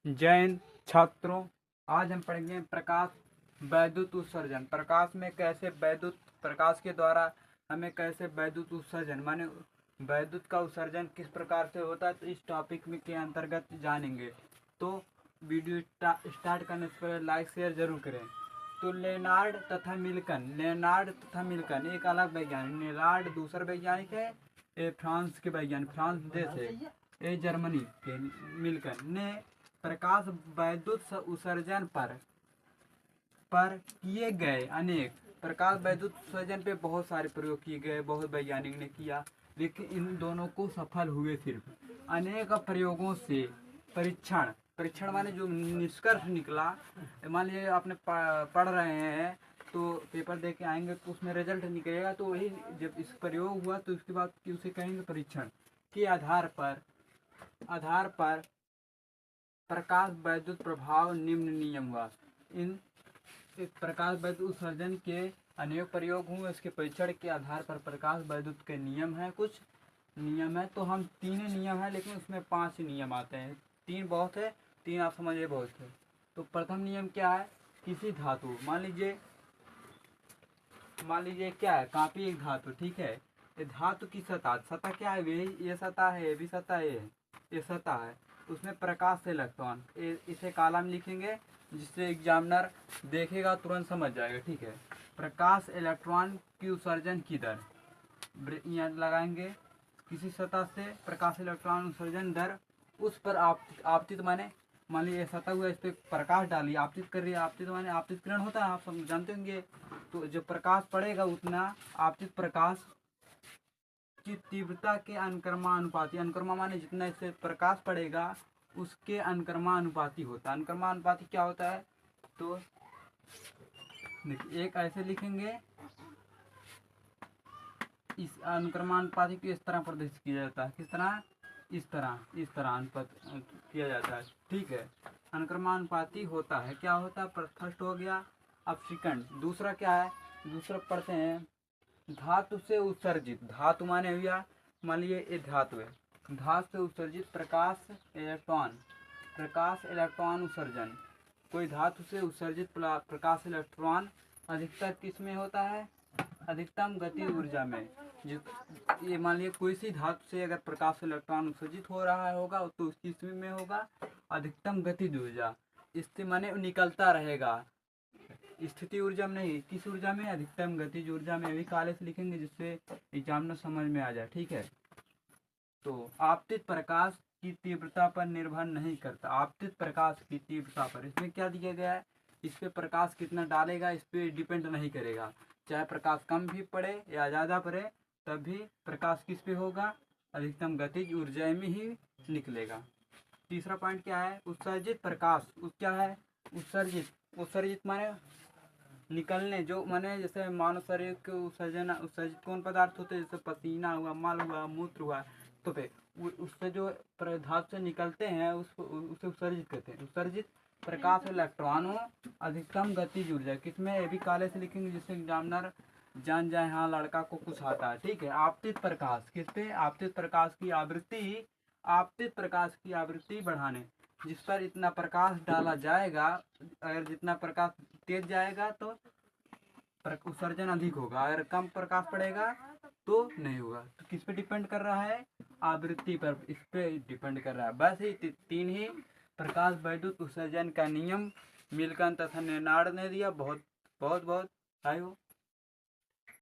जैन छात्रों, आज हम पढ़ेंगे प्रकाश वैद्युत उत्सर्जन। प्रकाश में कैसे वैद्युत प्रकाश के द्वारा हमें कैसे वैद्युत उत्सर्जन माने वैद्युत का उत्सर्जन किस प्रकार से होता है, तो इस टॉपिक में के अंतर्गत जानेंगे। तो वीडियो स्टार्ट करने से पहले लाइक शेयर जरूर करें। तो लेनार्ड तथा मिल्कन एक अलग वैज्ञानिक, लेनार्ड दूसरा वैज्ञानिक है, ये फ्रांस के वैज्ञानिक, फ्रांस देश है, ये जर्मनी के मिल्कन ने प्रकाश वैद्युत उत्सर्जन पर किए गए अनेक प्रकाश वैद्युत उत्सर्जन पे बहुत सारे प्रयोग किए गए, बहुत वैज्ञानिक ने किया, लेकिन इन दोनों को सफल हुए सिर्फ अनेक प्रयोगों से परीक्षण माने जो निष्कर्ष निकला। मान लीजिए आपने पढ़ रहे हैं तो पेपर दे के आएंगे तो उसमें रिजल्ट निकलेगा, तो वही जब इस प्रयोग हुआ तो उसके बाद उसे कहेंगे परीक्षण के आधार पर प्रकाश वैद्युत प्रभाव निम्न नियम हुआ। इन प्रकाश वैद्युत उत्सर्जन के अनेक प्रयोग हुए, इसके परीक्षण के आधार पर प्रकाश वैद्युत के नियम है, कुछ नियम है। तो हम 3 नियम है, लेकिन उसमें 5 नियम आते हैं। 3 बहुत है, 3 आप समझिए बहुत है। तो प्रथम नियम क्या है, किसी धातु मान लीजिए क्या है, काफी एक धातु, ठीक है। ये धातु की सतह क्या है, ये सतह है, ये भी सतह है, ये सतह है, उसमें प्रकाश से इलेक्ट्रॉन, इसे काला में लिखेंगे जिससे एग्जामिनर देखेगा तुरंत समझ जाएगा, ठीक है। प्रकाश इलेक्ट्रॉन की उत्सर्जन की दर यहाँ लगाएंगे, किसी सतह से प्रकाश इलेक्ट्रॉन उत्सर्जन दर उस पर आपतित माने मान लीजिए सतह हुआ, इस पर प्रकाश डालिए, आपतित कर रही है, आपतित माने आपतित किरण होता है, आप सब जानते होंगे। तो जब प्रकाश पड़ेगा उतना आपतित प्रकाश की तीव्रता के अनुक्रमानुपाती, अनुक्रमा माने जितना इससे प्रकाश पड़ेगा उसके अनुक्रमानुपाती होता है। अनुक्रमानुपाती क्या होता है, तो देखिए एक ऐसे लिखेंगे, इस अनुक्रमानुपाती को इस तरह प्रदर्शित किया जाता है, किस तरह, इस तरह अनुपात किया जाता है, ठीक है। अनुक्रमानुपाती होता है, क्या होता है, फर्स्ट हो गया। अब सेकंड, दूसरा क्या है, दूसरा पढ़ते हैं, धातु से उत्सर्जित, धातु माने हुआ मान लीजिए ये धातु है, धातु से उत्सर्जित प्रकाश इलेक्ट्रॉन उत्सर्जन, कोई धातु से उत्सर्जित प्रकाश इलेक्ट्रॉन अधिकतर किस में होता है, अधिकतम गति ऊर्जा में। ये मान लीजिए कोई सी धातु से अगर प्रकाश इलेक्ट्रॉन उत्सर्जित हो रहा होगा तो उसकी इसमें में होगा अधिकतम गतिज ऊर्जा, इससे माने निकलता रहेगा, स्थिति ऊर्जा में नहीं, किस ऊर्जा में, अधिकतम गतिज ऊर्जा में। अभी काले से लिखेंगे जिससे एग्जामिनर समझ में आ जाए, ठीक है। तो आपतित प्रकाश की तीव्रता पर निर्भर नहीं करता, आपतित प्रकाश की तीव्रता पर, इसमें क्या दिया गया है, इस पे प्रकाश कितना डालेगा इस पे डिपेंड नहीं करेगा, चाहे प्रकाश कम भी पड़े या ज़्यादा पड़े तब भी प्रकाश किस पे होगा, अधिकतम गतिज ऊर्जा में ही निकलेगा। तीसरा पॉइंट क्या है, उत्सर्जित प्रकाश, क्या है, उत्सर्जित माने निकलने, जो माने जैसे मानव शरीर के उत्सर्जित कौन पदार्थ होते हैं, जैसे पसीना हुआ, मल हुआ, मूत्र हुआ, तो पे उससे जो धातु से निकलते हैं उसे उत्सर्जित कहते हैं। उत्सर्जित प्रकाश इलेक्ट्रॉनों अधिकतम गतिज ऊर्जा, किसमें, ये भी काले से लिखेंगे जिससे एग्जामिनर जान जाए हाँ लड़का को कुछ आता है, ठीक है। आपतित प्रकाश किस पे, आपतित प्रकाश की आवृत्ति बढ़ाने, जिस पर इतना प्रकाश डाला जाएगा, अगर जितना प्रकाश तेज जाएगा तो उत्सर्जन अधिक होगा, अगर कम प्रकाश पड़ेगा तो नहीं होगा। तो किस पे डिपेंड कर रहा है, आवृत्ति पर, इस पे डिपेंड कर रहा है। बस ही 3 ही प्रकाश वैद्युत उत्सर्जन का नियम मिल्कन तथा लेनार्ड ने दिया। बहुत बहुत बहुत